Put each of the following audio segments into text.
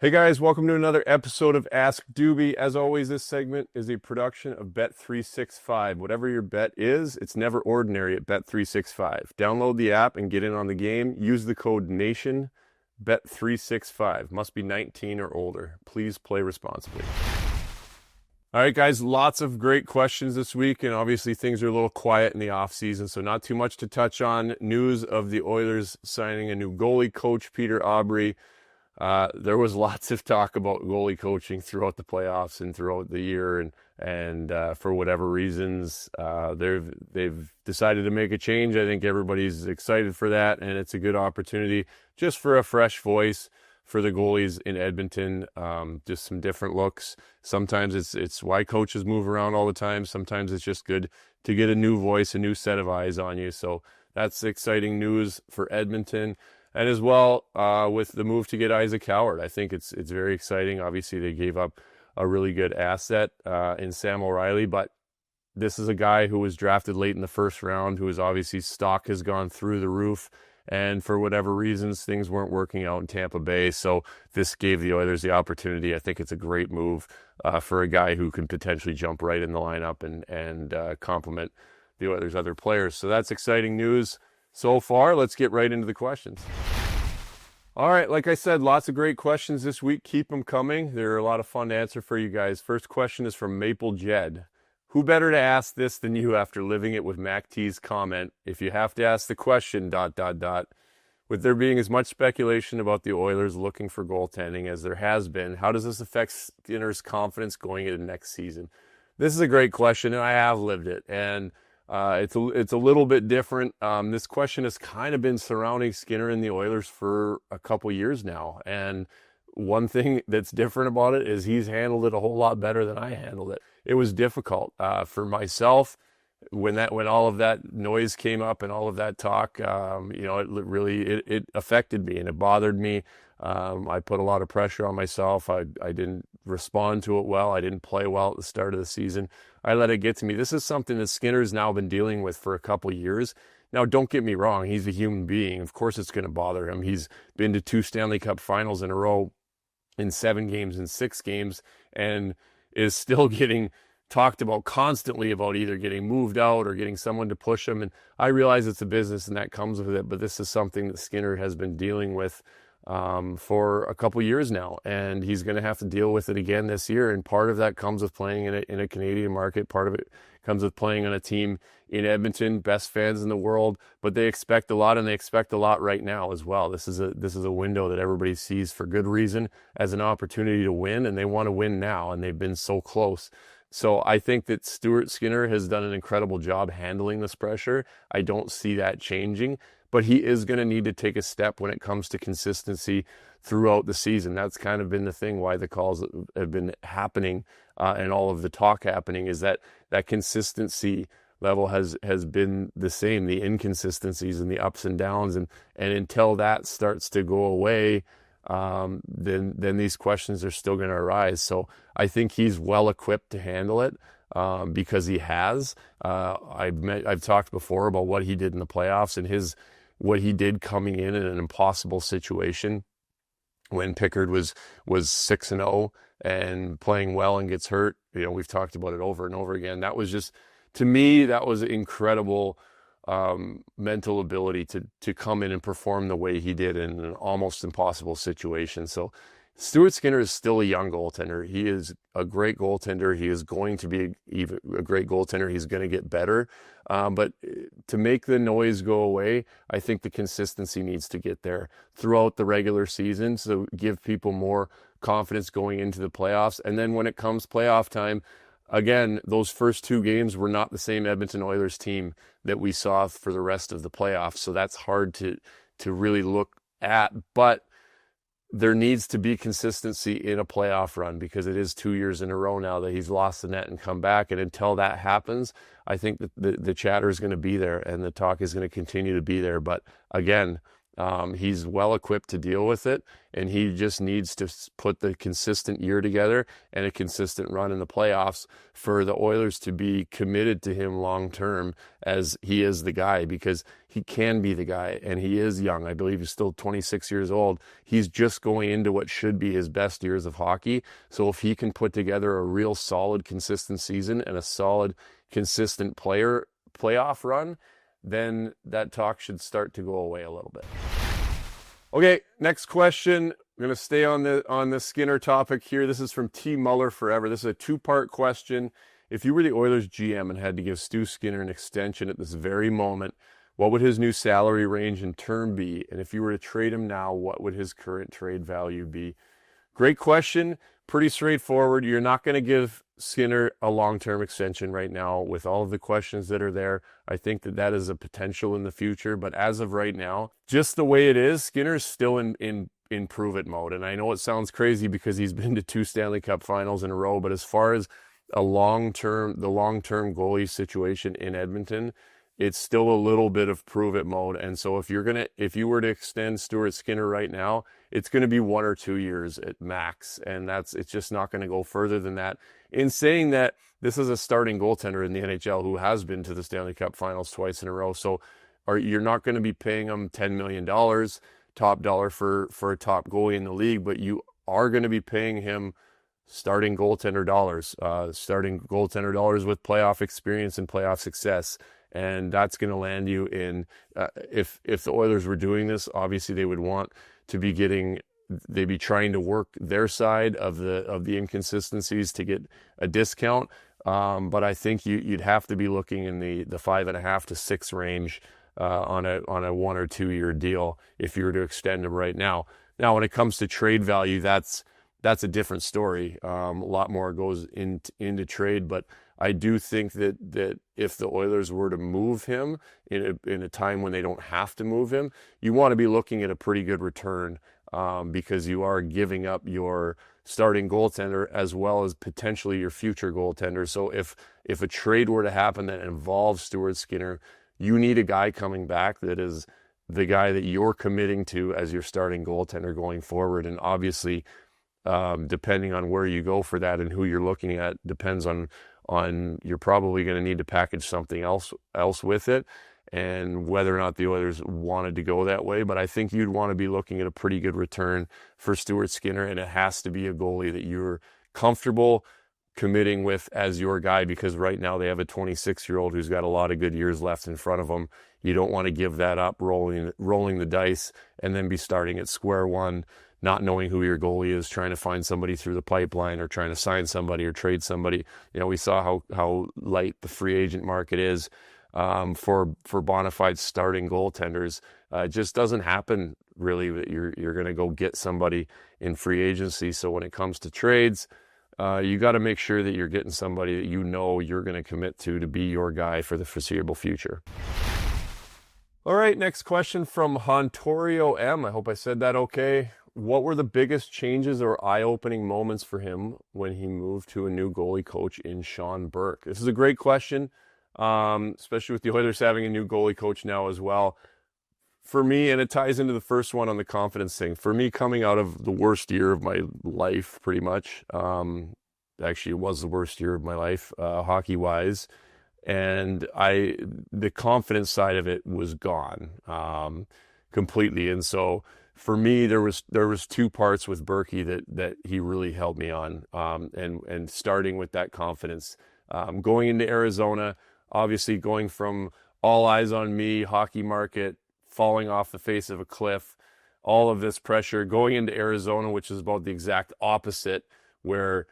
Hey guys, welcome to another episode of Ask Dubey. As always, this segment is a production of Bet365. Whatever your bet is, it's never ordinary at Bet365. Download the app and get in on the game. Use the code NATION. Bet365. Must be 19 or older. Please play responsibly. All right, guys, lots of great questions this week, and obviously things are a little quiet in the offseason, so not too much to touch on. News of the Oilers signing a new goalie coach, Peter Aubry. There was lots of talk about goalie coaching throughout the playoffs and throughout the year, and for whatever reasons, they've decided to make a change. I think everybody's excited for that, and it's a good opportunity just for a fresh voice for the goalies in Edmonton. Just some different looks. Sometimes it's why coaches move around all the time. Sometimes it's just good to get a new voice, a new set of eyes on you. So that's exciting news for Edmonton. And as well, with the move to get Isaac Howard, I think it's very exciting. Obviously, they gave up a really good asset in Sam O'Reilly, but this is a guy who was drafted late in the first round, who is obviously stock has gone through the roof, and for whatever reasons, things weren't working out in Tampa Bay. So this gave the Oilers the opportunity. I think it's a great move for a guy who can potentially jump right in the lineup and complement the Oilers' other players. So that's exciting news. So far, let's get right into the questions. All right, like I said, lots of great questions this week. Keep them coming. They're a lot of fun to answer for you guys. First question is from Maple Jed. Who better to ask this than you after living it with Mac T's comment? If you have to ask the question, ... With there being as much speculation about the Oilers looking for goaltending as there has been, how does this affect Skinner's confidence going into next season? This is a great question, and I have lived it. And it's a little bit different. This question has kind of been surrounding Skinner and the Oilers for a couple years now. And one thing that's different about it is he's handled it a whole lot better than I handled it. It was difficult for myself when all of that noise came up and all of that talk. It affected me and it bothered me. I put a lot of pressure on myself. I didn't respond to it well. I didn't play well at the start of the season. I let it get to me. This is something that Skinner's now been dealing with for a couple years. Now, don't get me wrong. He's a human being. Of course it's going to bother him. He's been to 2 Stanley Cup finals in a row in 7 games and 6 games and is still getting talked about constantly about either getting moved out or getting someone to push him. And I realize it's a business and that comes with it, but this is something that Skinner has been dealing with for a couple years now, and he's going to have to deal with it again this year. And part of that comes with playing in a Canadian market. Part of it comes with playing on a team in Edmonton, best fans in the world, but they expect a lot, and they expect a lot right now as well. This is a window that everybody sees for good reason as an opportunity to win, and they want to win now, and they've been so close. So I think that Stuart Skinner has done an incredible job handling this pressure. I don't see that changing, but he is going to need to take a step when it comes to consistency throughout the season. That's kind of been the thing why the calls have been happening and all of the talk happening is that consistency level has been the same, the inconsistencies and the ups and downs. And until that starts to go away, then these questions are still going to arise. So I think he's well equipped to handle it because he has. I've talked before about what he did in the playoffs and what he did coming in an impossible situation when Pickard was 6-0 and playing well and gets hurt. We've talked about it over and over again. That was just, to me, that was incredible mental ability to come in and perform the way he did in an almost impossible situation. So Stuart Skinner is still a young goaltender. He is a great goaltender. He is going to be even a great goaltender. He's going to get better. But to make the noise go away, I think the consistency needs to get there throughout the regular season. So give people more confidence going into the playoffs. And then when it comes playoff time, again, those first 2 games were not the same Edmonton Oilers team that we saw for the rest of the playoffs. So that's hard to really look at. But there needs to be consistency in a playoff run because it is 2 years in a row now that he's lost the net and come back. And until that happens, I think that the chatter is going to be there and the talk is going to continue to be there. But again, He's well equipped to deal with it, and he just needs to put the consistent year together and a consistent run in the playoffs for the Oilers to be committed to him long term, as he is the guy, because he can be the guy, and he is young. I believe he's still 26 years old. He's just going into what should be his best years of hockey. So if he can put together a real solid, consistent season and a solid, consistent playoff run, then that talk should start to go away a little bit. Okay, next question. I'm going to stay on the Skinner topic here. This is from T. Muller Forever. This is a two-part question. If you were the Oilers GM and had to give Stu Skinner an extension at this very moment, what would his new salary range and term be? And if you were to trade him now, what would his current trade value be? Great question. Pretty straightforward. You're not going to give Skinner a long-term extension right now with all of the questions that are there. I think that is a potential in the future. But as of right now, just the way it is, Skinner's still in prove-it mode. And I know it sounds crazy because he's been to 2 Stanley Cup finals in a row. But as far as the long-term goalie situation in Edmonton, it's still a little bit of prove-it mode. And so if you were to extend Stuart Skinner right now, it's going to be 1 or 2 years at max. And it's just not going to go further than that. In saying that, this is a starting goaltender in the NHL who has been to the Stanley Cup finals twice in a row. So you're not going to be paying him $10 million, top dollar for a top goalie in the league, but you are going to be paying him starting goaltender dollars with playoff experience and playoff success. And that's going to land you in, if the Oilers were doing this, obviously they would want to be they'd be trying to work their side of the inconsistencies to get a discount. But I think you'd have to be looking in the 5.5 to 6 range on a 1 or 2 year deal if you were to extend him right now. Now, when it comes to trade value, that's a different story. A lot more goes into trade, but I do think that if the Oilers were to move him in a time when they don't have to move him, you want to be looking at a pretty good return, because you are giving up your starting goaltender as well as potentially your future goaltender. So if a trade were to happen that involves Stuart Skinner, you need a guy coming back that is the guy that you're committing to as your starting goaltender going forward. And obviously, depending on where you go for that and who you're looking at, depends on you're probably going to need to package something else with it, and whether or not the Oilers wanted to go that way. But I think you'd want to be looking at a pretty good return for Stuart Skinner, and it has to be a goalie that you're comfortable committing with as your guy, because right now they have a 26-year-old who's got a lot of good years left in front of him. You don't want to give that up, rolling the dice, and then be starting at square one, not knowing who your goalie is, trying to find somebody through the pipeline or trying to sign somebody or trade somebody. You know, we saw how light the free agent market is for bona fide starting goaltenders. It just doesn't happen really that you're going to go get somebody in free agency. So when it comes to trades, you got to make sure that you're getting somebody that you know you're going to commit to be your guy for the foreseeable future. All right, next question from Hontorio M. I hope I said that okay. What were the biggest changes or eye-opening moments for him when he moved to a new goalie coach in Sean Burke? This is a great question, especially with the Oilers having a new goalie coach now as well. For me, and it ties into the first one on the confidence thing, for me, coming out of the worst year of my life, pretty much, actually it was the worst year of my life, hockey-wise, and the confidence side of it was gone completely. And so for me, there was 2 parts with Berkey that he really helped me on, and starting with that confidence. Going into Arizona, obviously going from all eyes on me, hockey market, falling off the face of a cliff, all of this pressure, going into Arizona, which is about the exact opposite, where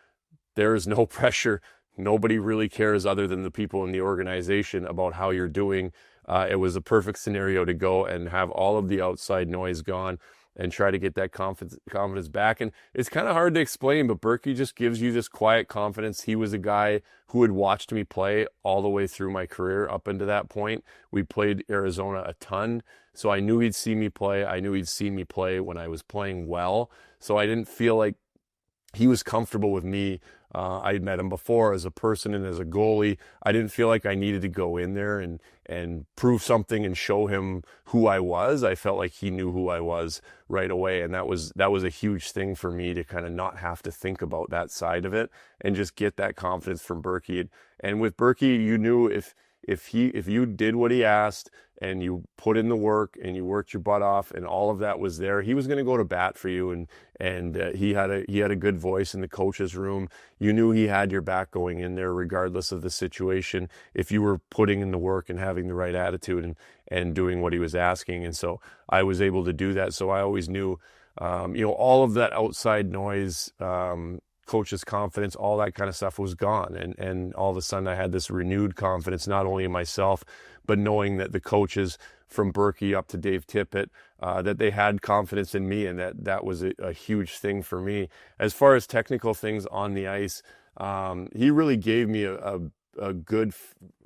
there is no pressure. Nobody really cares other than the people in the organization about how you're doing. It was a perfect scenario to go and have all of the outside noise gone and try to get that confidence back. And it's kind of hard to explain, but Berkey just gives you this quiet confidence. He was a guy who had watched me play all the way through my career up into that point. We played Arizona a ton, so I knew he'd see me play. I knew he'd see me play when I was playing well. So I didn't feel like he was comfortable with me I'd met him before as a person and as a goalie. I didn't feel like I needed to go in there and prove something and show him who I was. I felt like he knew who I was right away, and that was a huge thing for me to kind of not have to think about that side of it and just get that confidence from Berkey. And with Berkey, you knew if you did what he asked and you put in the work and you worked your butt off and all of that was there, he was going to go to bat for you. And he had a good voice in the coach's room. You knew he had your back going in there regardless of the situation if you were putting in the work and having the right attitude and doing what he was asking. And so I was able to do that. So I always knew, all of that outside noise, coach's confidence, all that kind of stuff was gone. And all of a sudden I had this renewed confidence, not only in myself, but knowing that the coaches from Berkey up to Dave Tippett, that they had confidence in me, and that was a huge thing for me. As far as technical things on the ice, he really gave me a good,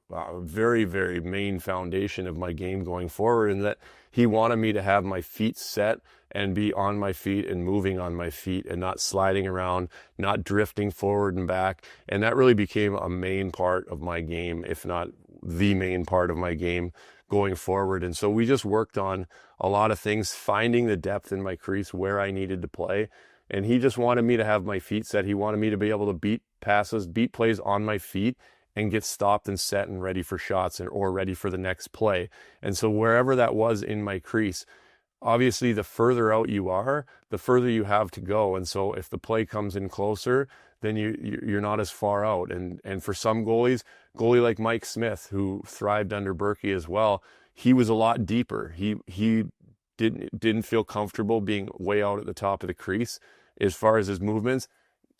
very, very main foundation of my game going forward, and that he wanted me to have my feet set and be on my feet and moving on my feet and not sliding around, not drifting forward and back. And that really became a main part of my game, if not the main part of my game going forward. And so we just worked on a lot of things, finding the depth in my crease where I needed to play. And he just wanted me to have my feet set. He wanted me to be able to beat passes, beat plays on my feet, and get stopped and set and ready for shots or ready for the next play. And so wherever that was in my crease, obviously the further out you are, the further you have to go. And so if the play comes in closer, then you're not as far out. And for some goalie like Mike Smith, who thrived under Berkey as well, he was a lot deeper. He didn't feel comfortable being way out at the top of the crease as far as his movements.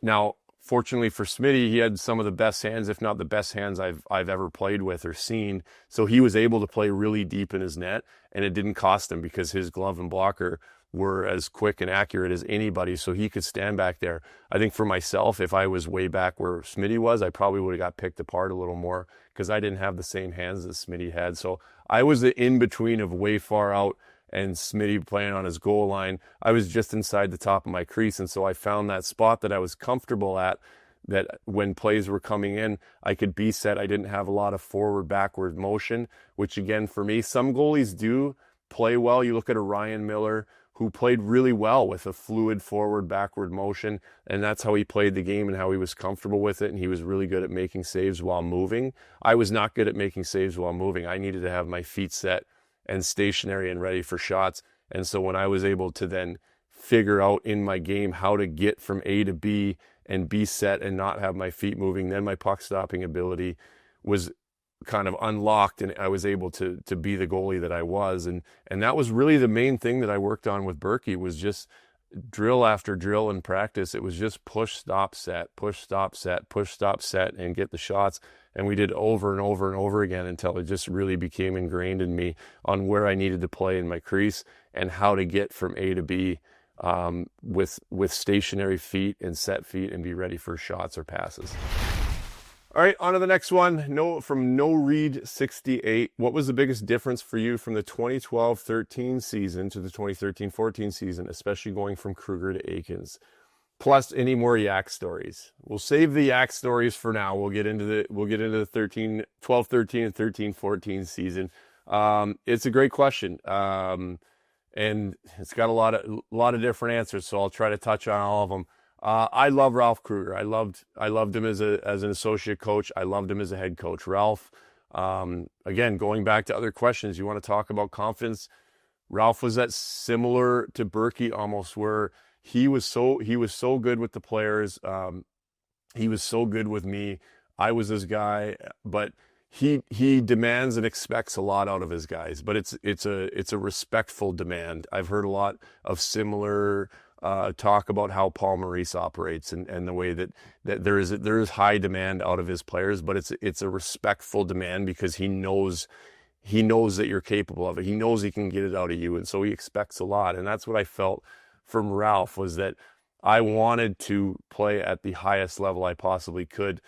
Now, fortunately for Smitty, he had some of the best hands, if not the best hands I've ever played with or seen. So he was able to play really deep in his net, and it didn't cost him because his glove and blocker were as quick and accurate as anybody, so he could stand back there. I think for myself, if I was way back where Smitty was, I probably would have got picked apart a little more because I didn't have the same hands that Smitty had. So I was the in-between of way far out and Smitty playing on his goal line. I was just inside the top of my crease, and so I found that spot that I was comfortable at, that when plays were coming in, I could be set. I didn't have a lot of forward-backward motion, which again, for me, some goalies do play well. You look at a Ryan Miller, who played really well with a fluid forward-backward motion, and that's how he played the game and how he was comfortable with it, and he was really good at making saves while moving. I was not good at making saves while moving. I needed to have my feet set and stationary and ready for shots. And so when I was able to then figure out in my game how to get from A to B and be set and not have my feet moving, then my puck stopping ability was kind of unlocked, and I was able to be the goalie that I was. And that was really the main thing that I worked on with Berkey, was just drill after drill in practice. It was just push, stop, set, push, stop, set, push, stop, set, and get the shots. And we did over and over and over again until it just really became ingrained in me on where I needed to play in my crease and how to get from A to B with stationary feet and set feet and be ready for shots or passes. All right, on to the next one. From No Read 68. What was the biggest difference for you from the 2012-13 season to the 2013-14 season, especially going from Kruger to Aikens? Plus any more Yak stories. We'll save the Yak stories for now. We'll get into the 12-13 and 13-14 season. It's a great question. And it's got a lot of different answers, so I'll try to touch on all of them. I love Ralph Kruger. I loved him as an associate coach. I loved him as a head coach. Ralph, again, going back to other questions, you want to talk about confidence. Ralph was that similar to Berkey almost, where he was so good with the players. He was so good with me. I was his guy, but he demands and expects a lot out of his guys. But it's a respectful demand. I've heard a lot of similar talk about how Paul Maurice operates and the way that there is high demand out of his players, but it's a respectful demand because he knows that you're capable of it. He knows he can get it out of you, and so he expects a lot. And that's what I felt from Ralph, was that I wanted to play at the highest level I possibly could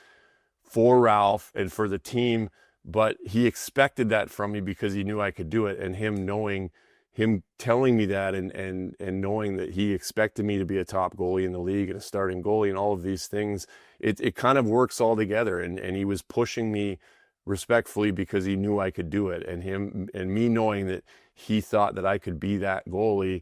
for Ralph and for the team, but he expected that from me because he knew I could do it, and him knowing him telling me that and knowing that he expected me to be a top goalie in the league and a starting goalie and all of these things, it kind of works all together. And he was pushing me respectfully because he knew I could do it. And him and me knowing that he thought that I could be that goalie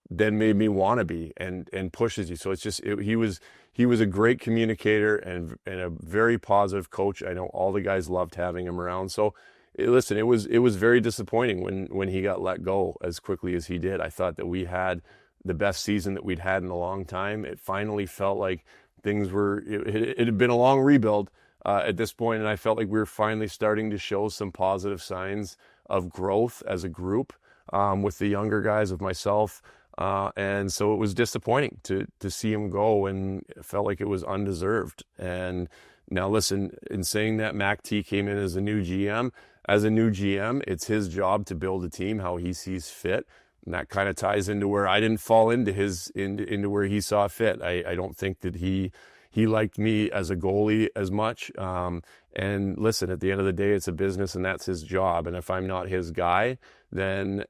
then made me want to be and pushes you. So it's just, he was a great communicator and a very positive coach. I know all the guys loved having him around. So listen, it was very disappointing when he got let go as quickly as he did. I thought that we had the best season that we'd had in a long time. It finally felt like things were, it had been a long rebuild at this point, and I felt like we were finally starting to show some positive signs of growth as a group with the younger guys, of myself. And so it was disappointing to see him go, and it felt like it was undeserved. And now listen, in saying that, Mac T came in as a new GM. As a new GM, it's his job to build a team how he sees fit. And that kind of ties into where I didn't fall into into where he saw fit. I don't think that he liked me as a goalie as much. And listen, at the end of the day, it's a business and that's his job. And if I'm not his guy, then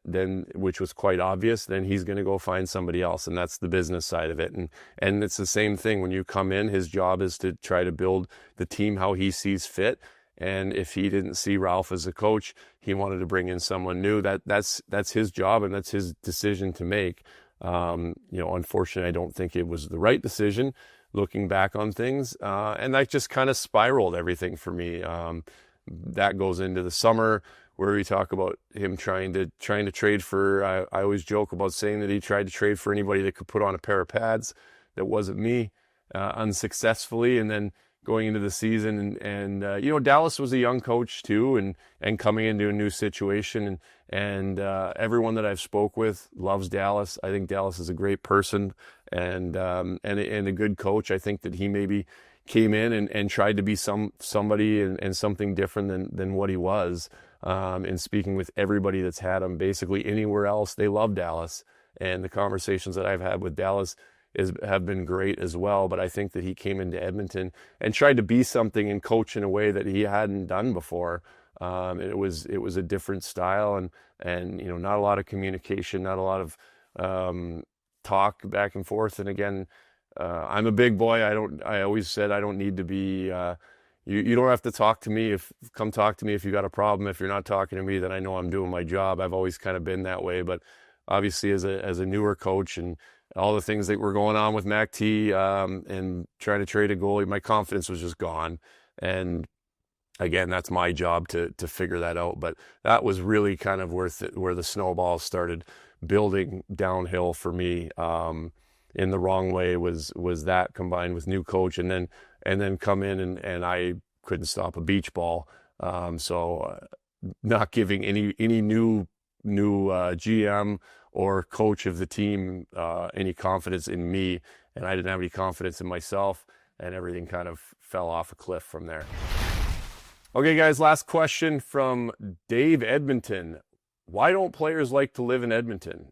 which was quite obvious, then he's going to go find somebody else. And that's the business side of it. And it's the same thing when you come in, his job is to try to build the team how he sees fit. And if he didn't see Ralph as a coach, he wanted to bring in someone new. That's his job and that's his decision to make. Unfortunately, I don't think it was the right decision looking back on things. And that just kind of spiraled everything for me. That goes into the summer where we talk about him trying to trade for, I always joke about saying that he tried to trade for anybody that could put on a pair of pads. That wasn't me, unsuccessfully. And then going into the season and Dallas was a young coach too, and coming into a new situation, and everyone that I've spoke with loves Dallas. I think Dallas is a great person and a good coach. I think that he maybe came in and tried to be somebody and something different than what he was. And speaking with everybody that's had him basically anywhere else, they love Dallas, and the conversations that I've had with Dallas have been great as well. But I think that he came into Edmonton and tried to be something and coach in a way that he hadn't done before. It was a different style and not a lot of communication, not a lot of talk back and forth. And again, I'm a big boy. I always said I don't need to be. You don't have to talk to me. Come talk to me if you got a problem. If you're not talking to me, then I know I'm doing my job. I've always kind of been that way. But obviously, as a newer coach and all the things that were going on with Mac T and trying to trade a goalie, my confidence was just gone. And again, that's my job to figure that out. But that was really kind of where the snowball started building downhill for me. In the wrong way was that combined with new coach, and then come in and I couldn't stop a beach ball. So not giving any new GM or coach of the team any confidence in me, and I didn't have any confidence in myself, and everything kind of fell off a cliff from there. Okay, guys, last question from Dave Edmonton. Why don't players like to live in Edmonton?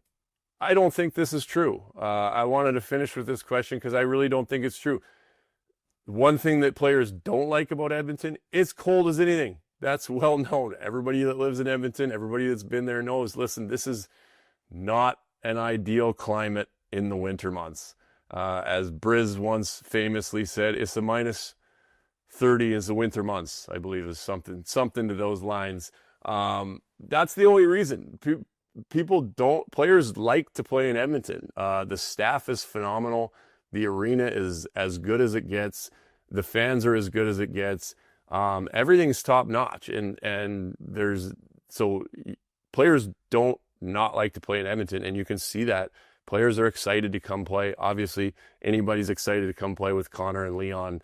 I don't think this is true. I wanted to finish with this question because I really don't think it's true. One thing that players don't like about Edmonton, it's cold as anything. That's well known. Everybody that lives in Edmonton, everybody that's been there knows, listen, this is not an ideal climate in the winter months. As Briz once famously said, it's a minus 30 is the winter months, I believe is something to those lines. That's the only reason. Players like to play in Edmonton. The staff is phenomenal. The arena is as good as it gets. The fans are as good as it gets. Everything's top notch. And players don't not like to play in Edmonton. And you can see that players are excited to come play. Obviously anybody's excited to come play with Connor and Leon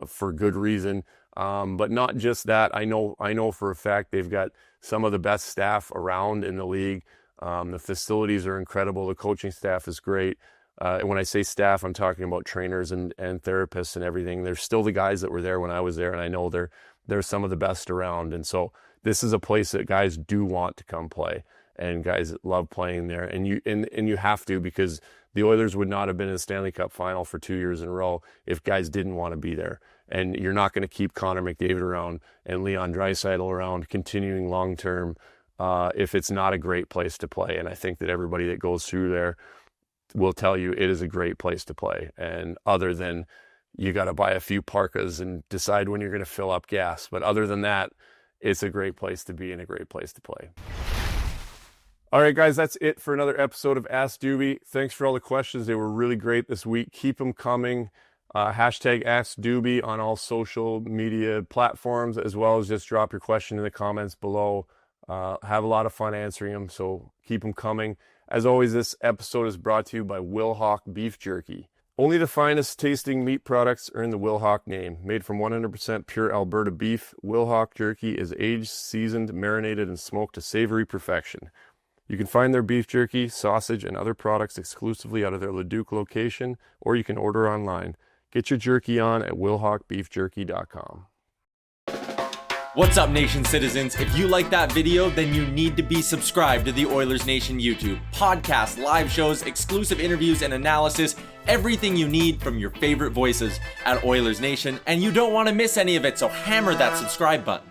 for good reason. But not just that. I know for a fact they've got some of the best staff around in the league. The facilities are incredible. The coaching staff is great. When I say staff, I'm talking about trainers and therapists and everything. They're still the guys that were there when I was there, and I know they're some of the best around. And so this is a place that guys do want to come play, and guys love playing there. And you have to, because the Oilers would not have been in the Stanley Cup final for 2 years in a row if guys didn't want to be there. And you're not going to keep Connor McDavid around and Leon Draisaitl around continuing long-term if it's not a great place to play. And I think that everybody that goes through there will tell you it is a great place to play. And other than you got to buy a few parkas and decide when you're going to fill up gas. But other than that, it's a great place to be and a great place to play. All right, guys, that's it for another episode of Ask Dubey. Thanks for all the questions. They were really great this week. Keep them coming. Hashtag Ask Dubey on all social media platforms, as well as just drop your question in the comments below. Have a lot of fun answering them, so keep them coming. As always, this episode is brought to you by Wilhauk Beef Jerky. Only the finest tasting meat products earn the Wilhauk name. Made from 100% pure Alberta beef, Wilhauk Jerky is aged, seasoned, marinated, and smoked to savory perfection. You can find their beef jerky, sausage, and other products exclusively out of their Leduc location, or you can order online. Get your jerky on at wilhaukbeefjerky.com. What's up, Nation citizens? If you like that video, then you need to be subscribed to the Oilers Nation YouTube. Podcasts, live shows, exclusive interviews, and analysis. Everything you need from your favorite voices at Oilers Nation. And you don't want to miss any of it, so hammer that subscribe button.